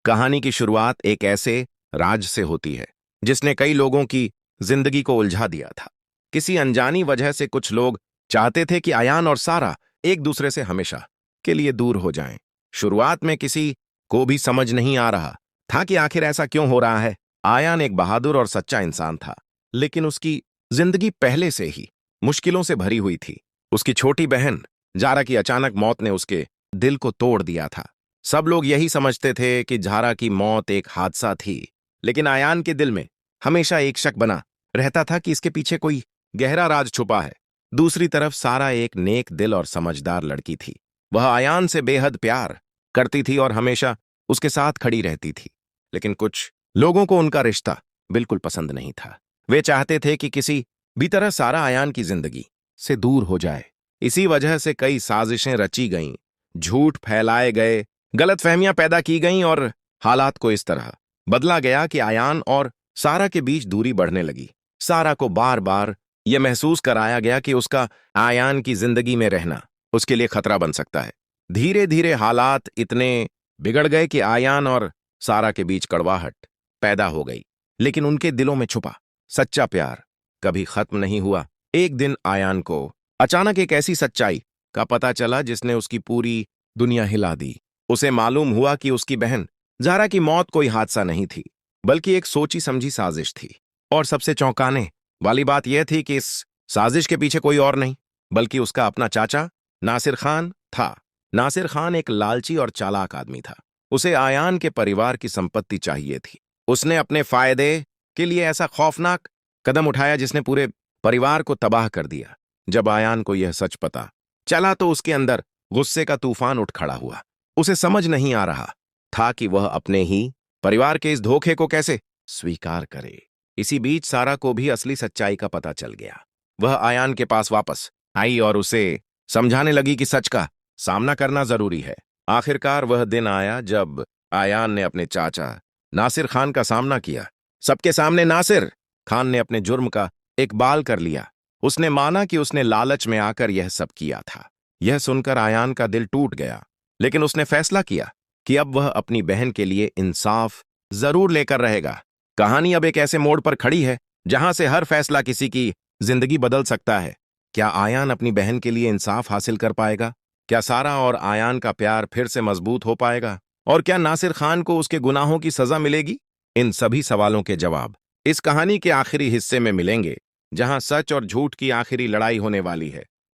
कहानी की शुरुआत एक ऐसे राज से होती है जिसने कई लोगों की जिंदगी को उलझा दिया था। किसी अनजानी वजह से कुछ लोग चाहते थे कि आयान और सारा एक दूसरे से हमेशा के लिए दूर हो जाएं। शुरुआत में किसी को भी समझ नहीं आ रहा था कि आखिर ऐसा क्यों हो रहा है। आयान एक बहादुर और सच्चा इंसान था, लेकिन उसकी जिंदगी पहले से ही मुश्किलों से भरी हुई थी। उसकी छोटी बहन जारा की अचानक मौत ने उसके दिल को तोड़ दिया था। सब लोग यही समझते थे कि जारा की मौत एक हादसा थी, लेकिन आयान के दिल में हमेशा एक शक बना रहता था कि इसके पीछे कोई गहरा राज छुपा है। दूसरी तरफ सारा एक नेक दिल और समझदार लड़की थी। वह आयान से बेहद प्यार करती थी और हमेशा उसके साथ खड़ी रहती थी। लेकिन कुछ लोगों को उनका रिश्ता बिल्कुल पसंद नहीं था। वे चाहते थे कि किसी भी तरह सारा आयान की जिंदगी से दूर हो जाए। इसी वजह से कई साजिशें रची गईं, झूठ फैलाए गए, गलतफहमियां पैदा की गईं और हालात को इस तरह बदला गया कि आयान और सारा के बीच दूरी बढ़ने लगी। सारा को बार बार यह महसूस कराया गया कि उसका आयान की जिंदगी में रहना उसके लिए खतरा बन सकता है। धीरे धीरे हालात इतने बिगड़ गए कि आयान और सारा के बीच कड़वाहट पैदा हो गई, लेकिन उनके दिलों में छुपा सच्चा प्यार कभी खत्म नहीं हुआ। एक दिन आयान को अचानक एक ऐसी सच्चाई का पता चला जिसने उसकी पूरी दुनिया हिला दी। उसे मालूम हुआ कि उसकी बहन जारा की मौत कोई हादसा नहीं थी, बल्कि एक सोची समझी साजिश थी। और सबसे चौंकाने वाली बात यह थी कि इस साजिश के पीछे कोई और नहीं बल्कि उसका अपना चाचा नासिर खान था। नासिर खान एक लालची और चालाक आदमी था। उसे आयान के परिवार की संपत्ति चाहिए थी। उसने अपने फायदे के लिए ऐसा खौफनाक कदम उठाया जिसने पूरे परिवार को तबाह कर दिया। जब आयान को यह सच पता चला तो उसके अंदर गुस्से का तूफान उठ खड़ा हुआ। उसे समझ नहीं आ रहा था कि वह अपने ही परिवार के इस धोखे को कैसे स्वीकार करे। इसी बीच सारा को भी असली सच्चाई का पता चल गया। वह आयान के पास वापस आई और उसे समझाने लगी कि सच का सामना करना जरूरी है। आखिरकार वह दिन आया जब आयान ने अपने चाचा नासिर खान का सामना किया। सबके सामने नासिर खान ने अपने जुर्म का इकबाल कर लिया। उसने माना कि उसने लालच में आकर यह सब किया था। यह सुनकर आयान का दिल टूट गया, लेकिन उसने फैसला किया कि अब वह अपनी बहन के लिए इंसाफ जरूर लेकर रहेगा। कहानी अब एक ऐसे मोड़ पर खड़ी है जहां से हर फैसला किसी की जिंदगी बदल सकता है। क्या आयान अपनी बहन के लिए इंसाफ हासिल कर पाएगा? क्या सारा और आयान का प्यार फिर से मजबूत हो पाएगा? और क्या नासिर खान को उसके गुनाहों की सजा मिलेगी? इन सभी सवालों के जवाब इस कहानी के आखिरी हिस्से में मिलेंगे, जहां सच और झूठ की आखिरी लड़ाई होने वाली है।